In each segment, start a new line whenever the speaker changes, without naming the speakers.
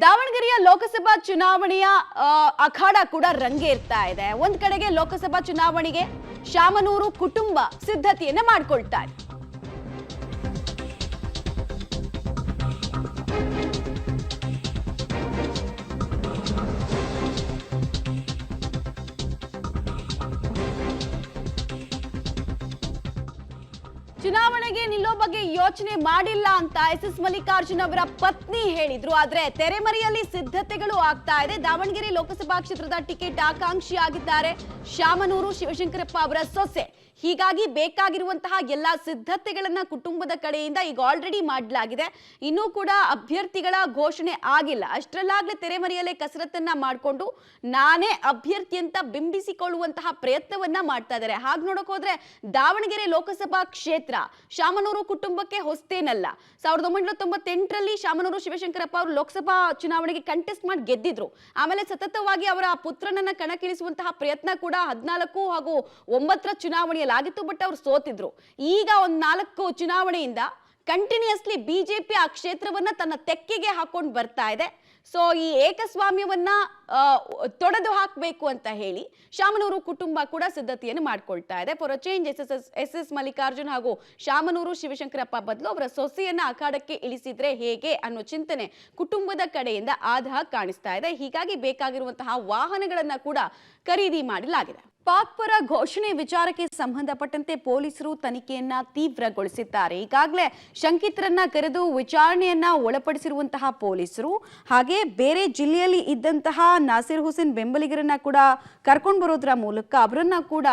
ದಾವಣಗೆರೆಯ ಲೋಕಸಭಾ ಚುನಾವಣೆಯ ಅಖಾಡ ಕೂಡ ರಂಗೇರ್ತಾ ಇದೆ. ಒಂದ್ ಕಡೆಗೆ ಲೋಕಸಭಾ ಚುನಾವಣೆಗೆ ಶಾಮನೂರು ಕುಟುಂಬ ಸಿದ್ಧತೆಯನ್ನ ಮಾಡಿಕೊಳ್ತಾರೆ. ಚುನಾವಣೆಗೆ ನಿಲ್ಲೋ ಬಗ್ಗೆ ಯೋಚನೆ ಮಾಡಿಲ್ಲ ಅಂತ ಎಸ್ ಮಲ್ಲಿಕಾರ್ಜುನ್ ಅವರ ಪತ್ನಿ ಹೇಳಿದ್ರು. ಆದ್ರೆ ತೆರೆಮರೆಯಲ್ಲಿ ಸಿದ್ಧತೆಗಳು ಆಗ್ತಾ ಇದೆ. ದಾವಣಗೆರೆ ಲೋಕಸಭಾ ಕ್ಷೇತ್ರದ ಟಿಕೆಟ್ ಆಕಾಂಕ್ಷಿಯಾಗಿದ್ದಾರೆ ಶಾಮನೂರು ಶಿವಶಂಕರಪ್ಪ ಅವರ ಸೊಸೆ. ಹೀಗಾಗಿ ಬೇಕಾಗಿರುವಂತಹ ಎಲ್ಲಾ ಸಿದ್ಧತೆಗಳನ್ನ ಕುಟುಂಬದ ಕಡೆಯಿಂದ ಈಗ ಆಲ್ರೆಡಿ ಮಾಡಲಾಗಿದೆ. ಇನ್ನೂ ಕೂಡ ಅಭ್ಯರ್ಥಿಗಳ ಘೋಷಣೆ ಆಗಿಲ್ಲ. ಅಷ್ಟರಲ್ಲಾಗ್ಲೇ ತೆರೆಮರೆಯಲ್ಲೇ ಕಸರತ್ತನ್ನ ಮಾಡಿಕೊಂಡು ನಾನೇ ಅಭ್ಯರ್ಥಿ ಅಂತ ಬಿಂಬಿಸಿಕೊಳ್ಳುವಂತಹ ಪ್ರಯತ್ನವನ್ನ ಮಾಡ್ತಾ ಇದ್ದಾರೆ. ಹಾಗೆ ನೋಡಕ್ ಹೋದ್ರೆ ದಾವಣಗೆರೆ ಲೋಕಸಭಾ ಕ್ಷೇತ್ರ ಶಾಮನೂರು ಕುಟುಂಬಕ್ಕೆ ಹೊಸ್ತೇನಲ್ಲ. 1998ರಲ್ಲಿ ಶಾಮನೂರು ಶಿವಶಂಕರಪ್ಪ ಅವರು ಲೋಕಸಭಾ ಚುನಾವಣೆಗೆ ಕಂಟೆಸ್ಟ್ ಮಾಡಿ ಗೆದ್ದಿದ್ರು. ಆಮೇಲೆ ಸತತವಾಗಿ ಅವರ ಪುತ್ರನನ್ನ ಕಣಕ್ಕಿಳಿಸುವಂತಹ ಪ್ರಯತ್ನ ಕೂಡ 14 ಹಾಗೂ 9ರ ಚುನಾವಣೆಯಲ್ಲಿ ಆಗಿತ್ತು. ಬಟ್ ಅವರು ಸೋತಿದ್ರು. ಈಗ ಒಂದು 4 ಚುನಾವಣೆಯಿಂದ ಕಂಟಿನ್ಯೂಸ್ಲಿ ಬಿಜೆಪಿ ಆ ಕ್ಷೇತ್ರವನ್ನ ತನ್ನ ತೆಕ್ಕೆಗೆ ಹಾಕೊಂಡು ಬರ್ತಾ ಇದೆ. ಸೊ ಈ ಏಕಸ್ವಾಮ್ಯವನ್ನ ತೊಡೆದು ಹಾಕಬೇಕು ಅಂತ ಹೇಳಿ ಶಾಮನೂರು ಕುಟುಂಬ ಕೂಡ ಸಿದ್ಧತೆಯನ್ನು ಮಾಡ್ಕೊಳ್ತಾ ಇದೆ. For a change S Mallikarjun ಹಾಗೂ ಶಾಮನೂರು ಶಿವಶಂಕರಪ್ಪ ಬದಲು ಅವರ ಸೊಸೆಯನ್ನ ಅಖಾಡಕ್ಕೆ ಇಳಿಸಿದ್ರೆ ಹೇಗೆ ಅನ್ನೋ ಚಿಂತನೆ ಕುಟುಂಬದ ಕಡೆಯಿಂದ ಆದ ಕಾಣಿಸ್ತಾ ಇದೆ. ಹೀಗಾಗಿ ಬೇಕಾಗಿರುವಂತಹ ವಾಹನಗಳನ್ನ ಕೂಡ ಖರೀದಿ ಮಾಡಲಾಗಿದೆ. ಪಾಕ್ ಪರ ಘೋಷಣೆ ವಿಚಾರಕ್ಕೆ ಸಂಬಂಧಪಟ್ಟಂತೆ ಪೊಲೀಸರು ತನಿಖೆಯನ್ನ ತೀವ್ರಗೊಳಿಸಿದ್ದಾರೆ. ಈಗಾಗಲೇ ಶಂಕಿತರನ್ನ ಕರೆದು ವಿಚಾರಣೆಯನ್ನ ಒಳಪಡಿಸಿರುವಂತಹ ಪೊಲೀಸರು ಹಾಗೆ ಬೇರೆ ಜಿಲ್ಲೆಯಲ್ಲಿ ಇದ್ದಂತಹ ನಾಸಿರ್ ಹುಸೇನ್ ಬೆಂಬಲಿಗರನ್ನ ಕೂಡ ಕರ್ಕೊಂಡು ಬರೋದ್ರ ಮೂಲಕ ಅವರನ್ನ ಕೂಡ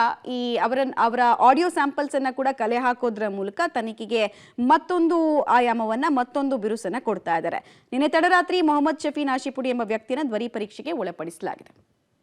ಅವರ ಆಡಿಯೋ ಸ್ಯಾಂಪಲ್ಸ್ ಅನ್ನ ಕೂಡ ಕಲೆ ಹಾಕೋದ್ರ ಮೂಲಕ ತನಿಖೆಗೆ ಮತ್ತೊಂದು ಆಯಾಮವನ್ನ ಮತ್ತೊಂದು ಬಿರುಸನ್ನ ಕೊಡ್ತಾ ಇದ್ದಾರೆ. ನಿನ್ನೆ ತಡರಾತ್ರಿ ಮೊಹಮ್ಮದ್ ಶಫಿ ನಾಶಿಪುಡಿ ಎಂಬ ವ್ಯಕ್ತಿಯನ್ನ ಧ್ವನಿ ಪರೀಕ್ಷೆಗೆ ಒಳಪಡಿಸಲಾಗಿದೆ.